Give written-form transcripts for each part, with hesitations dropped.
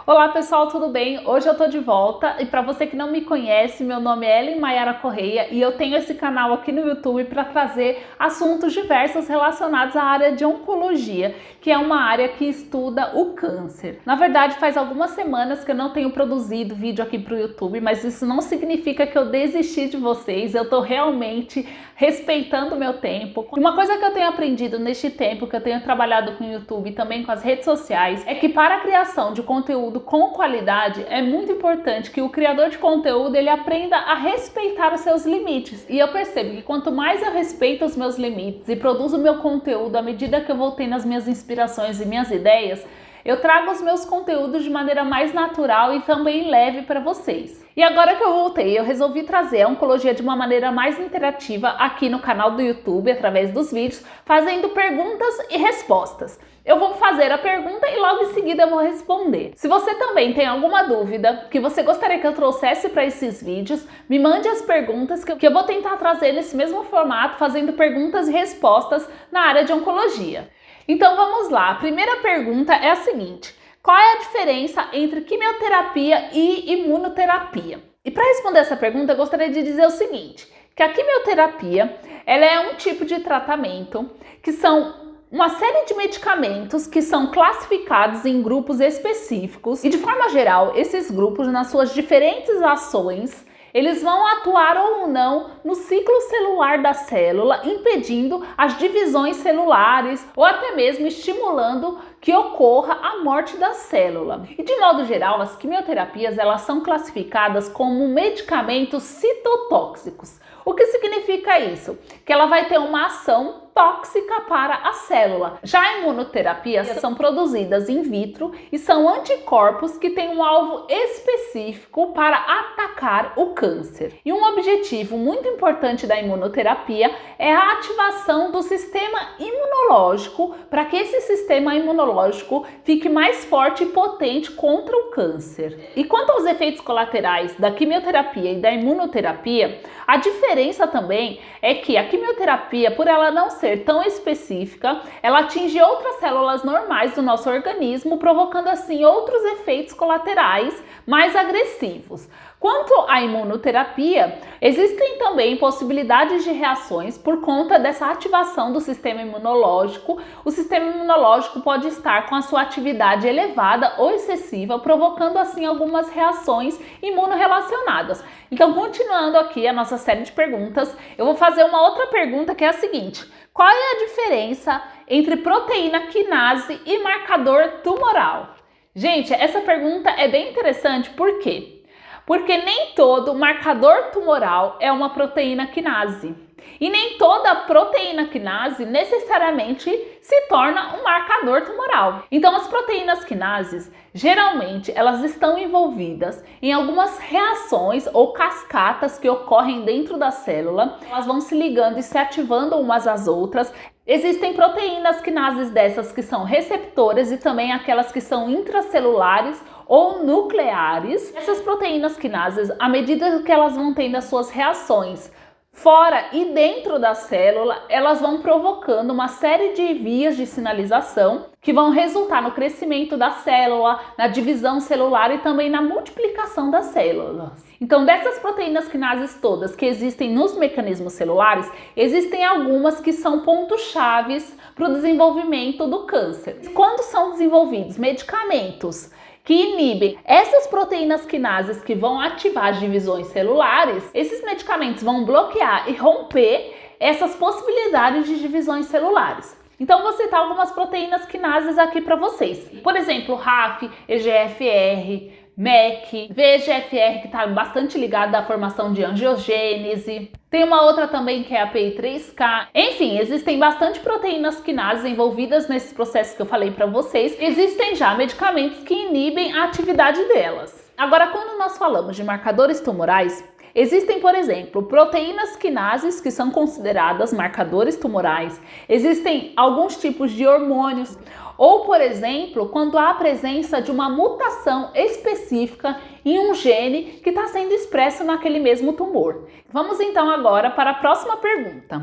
Olá pessoal, tudo bem? Hoje eu tô de volta e para você que não me conhece, meu nome é Ellen Maiara Correia e eu tenho esse canal aqui no YouTube para trazer assuntos diversos relacionados à área de oncologia, que é uma área que estuda o câncer. Na verdade, faz algumas semanas que eu não tenho produzido vídeo aqui para o YouTube, mas isso não significa que eu desisti de vocês, eu tô realmente respeitando o meu tempo. E uma coisa que eu tenho aprendido neste tempo que eu tenho trabalhado com o YouTube e também com as redes sociais é que para a criação de conteúdo com qualidade é muito importante que o criador de conteúdo ele aprenda a respeitar os seus limites. E eu percebo que quanto mais eu respeito os meus limites e produzo o meu conteúdo à medida que eu vou tendo as minhas inspirações e minhas ideias, eu trago os meus conteúdos de maneira mais natural e também leve para vocês. E agora que eu voltei, eu resolvi trazer a oncologia de uma maneira mais interativa aqui no canal do YouTube, através dos vídeos, fazendo perguntas e respostas. Eu vou fazer a pergunta e logo em seguida eu vou responder. Se você também tem alguma dúvida que você gostaria que eu trouxesse para esses vídeos, me mande as perguntas que eu vou tentar trazer nesse mesmo formato, fazendo perguntas e respostas na área de oncologia. Então vamos lá, a primeira pergunta é a seguinte: qual é a diferença entre quimioterapia e imunoterapia? E para responder essa pergunta eu gostaria de dizer o seguinte, que a quimioterapia ela é um tipo de tratamento que são uma série de medicamentos que são classificados em grupos específicos e de forma geral esses grupos nas suas diferentes ações eles vão atuar ou não no ciclo celular da célula, impedindo as divisões celulares ou até mesmo estimulando que ocorra a morte da célula. E de modo geral, as quimioterapias elas são classificadas como medicamentos citotóxicos. O que significa isso? Que ela vai ter uma ação tóxica para a célula. Já a imunoterapia são produzidas in vitro e são anticorpos que têm um alvo específico para atacar o câncer. E um objetivo muito importante da imunoterapia é a ativação do sistema imunológico para que esse sistema imunológico fique mais forte e potente contra o câncer. E quanto aos efeitos colaterais da quimioterapia e da imunoterapia, a diferença também é que a quimioterapia, por ela não ser tão específica, ela atinge outras células normais do nosso organismo, provocando assim outros efeitos colaterais mais agressivos. Quanto à imunoterapia, existem também possibilidades de reações por conta dessa ativação do sistema imunológico. O sistema imunológico pode estar com a sua atividade elevada ou excessiva, provocando assim algumas reações imunorrelacionadas. Então, continuando aqui a nossa série de perguntas, eu vou fazer uma outra pergunta que é a seguinte: qual é a diferença entre proteína quinase e marcador tumoral? Gente, essa pergunta é bem interessante, por quê? Porque nem todo marcador tumoral é uma proteína quinase. E nem toda proteína quinase necessariamente se torna um marcador tumoral. Então as proteínas quinases, geralmente, elas estão envolvidas em algumas reações ou cascatas que ocorrem dentro da célula. Elas vão se ligando e se ativando umas às outras. Existem proteínas quinases dessas que são receptoras e também aquelas que são intracelulares ou nucleares. Essas proteínas quinases, à medida que elas vão tendo as suas reações fora e dentro da célula, elas vão provocando uma série de vias de sinalização que vão resultar no crescimento da célula, na divisão celular e também na multiplicação das células. Então, dessas proteínas quinases todas que existem nos mecanismos celulares, existem algumas que são pontos chaves para o desenvolvimento do câncer. Quando são desenvolvidos medicamentos que inibem essas proteínas quinases que vão ativar as divisões celulares, esses medicamentos vão bloquear e romper essas possibilidades de divisões celulares. Então vou citar algumas proteínas quinases aqui para vocês. Por exemplo, RAF, EGFR, MEK, VEGFR, que está bastante ligado à formação de angiogênese. Tem uma outra também que é a PI3K. Enfim, existem bastante proteínas quinases envolvidas nesses processos que eu falei para vocês. Existem já medicamentos que inibem a atividade delas. Agora, quando nós falamos de marcadores tumorais, existem, por exemplo, proteínas quinases que são consideradas marcadores tumorais. Existem alguns tipos de hormônios. Ou, por exemplo, quando há a presença de uma mutação específica em um gene que está sendo expresso naquele mesmo tumor. Vamos então agora para a próxima pergunta.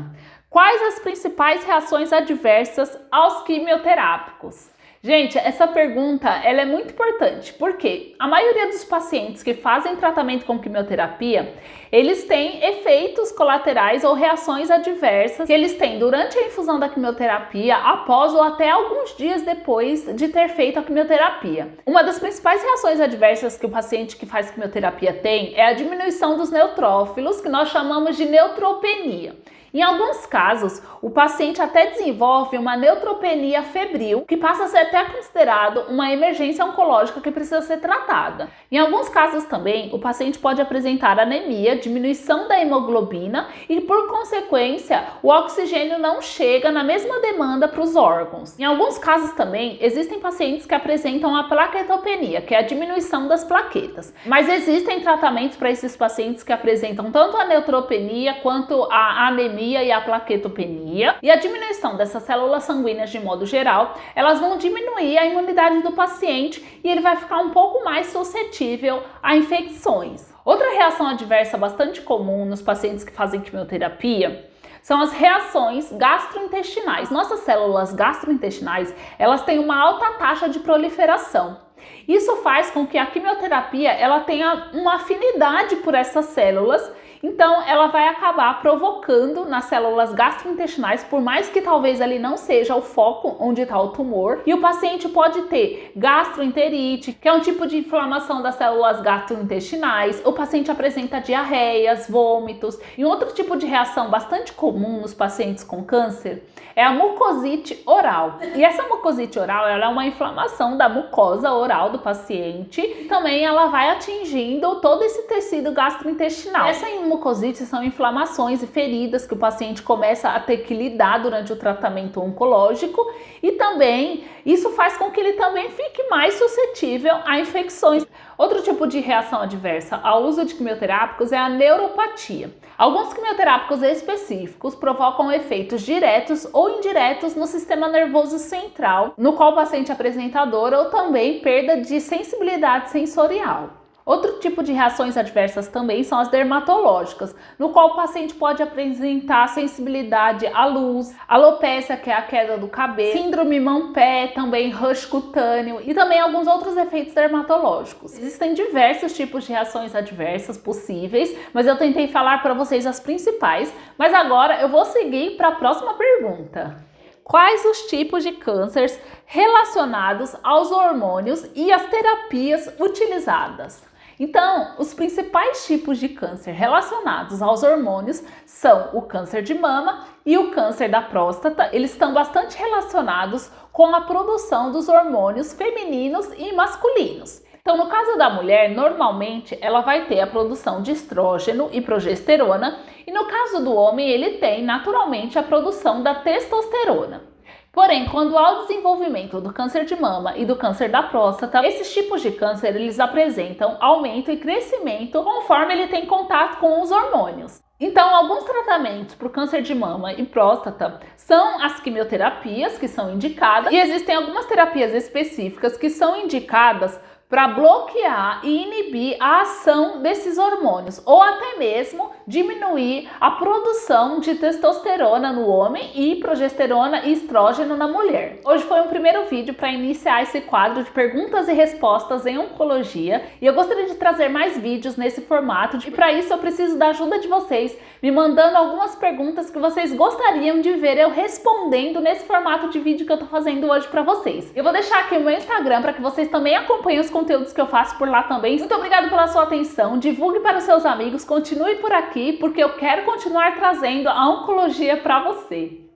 Quais as principais reações adversas aos quimioterápicos? Gente, essa pergunta ela é muito importante, porque a maioria dos pacientes que fazem tratamento com quimioterapia, eles têm efeitos colaterais ou reações adversas que eles têm durante a infusão da quimioterapia, após ou até alguns dias depois de ter feito a quimioterapia. Uma das principais reações adversas que o paciente que faz quimioterapia tem é a diminuição dos neutrófilos, que nós chamamos de neutropenia. Em alguns casos, o paciente até desenvolve uma neutropenia febril, que passa a ser até considerado uma emergência oncológica que precisa ser tratada. Em alguns casos também, o paciente pode apresentar anemia, diminuição da hemoglobina e, por consequência, o oxigênio não chega na mesma demanda para os órgãos. Em alguns casos também, existem pacientes que apresentam a plaquetopenia, que é a diminuição das plaquetas. Mas existem tratamentos para esses pacientes que apresentam tanto a neutropenia quanto a anemia e a plaquetopenia, e a diminuição dessas células sanguíneas de modo geral, elas vão diminuir a imunidade do paciente e ele vai ficar um pouco mais suscetível a infecções. Outra reação adversa bastante comum nos pacientes que fazem quimioterapia são as reações gastrointestinais. Nossas células gastrointestinais, elas têm uma alta taxa de proliferação. Isso faz com que a quimioterapia ela tenha uma afinidade por essas células. Então, ela vai acabar provocando nas células gastrointestinais, por mais que talvez ali não seja o foco onde está o tumor, e o paciente pode ter gastroenterite, que é um tipo de inflamação das células gastrointestinais. O paciente apresenta diarreias, vômitos, e um outro tipo de reação bastante comum nos pacientes com câncer é a mucosite oral. E essa mucosite oral, ela é uma inflamação da mucosa oral do paciente, e também ela vai atingindo todo esse tecido gastrointestinal. Essa mucosite são inflamações e feridas que o paciente começa a ter que lidar durante o tratamento oncológico, e também isso faz com que ele também fique mais suscetível a infecções. Outro tipo de reação adversa ao uso de quimioterápicos é a neuropatia. Alguns quimioterápicos específicos provocam efeitos diretos ou indiretos no sistema nervoso central, no qual o paciente apresenta dor ou também perda de sensibilidade sensorial. Outro tipo de reações adversas também são as dermatológicas, no qual o paciente pode apresentar sensibilidade à luz, alopécia, que é a queda do cabelo, síndrome mão-pé, também rush cutâneo e também alguns outros efeitos dermatológicos. Existem diversos tipos de reações adversas possíveis, mas eu tentei falar para vocês as principais, mas agora eu vou seguir para a próxima pergunta. Quais os tipos de cânceres relacionados aos hormônios e as terapias utilizadas? Então, os principais tipos de câncer relacionados aos hormônios são o câncer de mama e o câncer da próstata. Eles estão bastante relacionados com a produção dos hormônios femininos e masculinos. Então, no caso da mulher, normalmente ela vai ter a produção de estrógeno e progesterona, e no caso do homem, ele tem naturalmente a produção da testosterona. Porém, quando há o desenvolvimento do câncer de mama e do câncer da próstata, esses tipos de câncer eles apresentam aumento e crescimento conforme ele tem contato com os hormônios. Então, alguns tratamentos para o câncer de mama e próstata são as quimioterapias que são indicadas, e existem algumas terapias específicas que são indicadas para bloquear e inibir a ação desses hormônios, ou até mesmo diminuir a produção de testosterona no homem e progesterona e estrógeno na mulher. Hoje foi um primeiro vídeo para iniciar esse quadro de perguntas e respostas em oncologia, e eu gostaria de trazer mais vídeos nesse formato, e para isso eu preciso da ajuda de vocês, me mandando algumas perguntas que vocês gostariam de ver eu respondendo nesse formato de vídeo que eu tô fazendo hoje para vocês. Eu vou deixar aqui o meu Instagram para que vocês também acompanhem os conteúdos que eu faço por lá também. Muito obrigada pela sua atenção, divulgue para os seus amigos, continue por aqui, porque eu quero continuar trazendo a oncologia para você.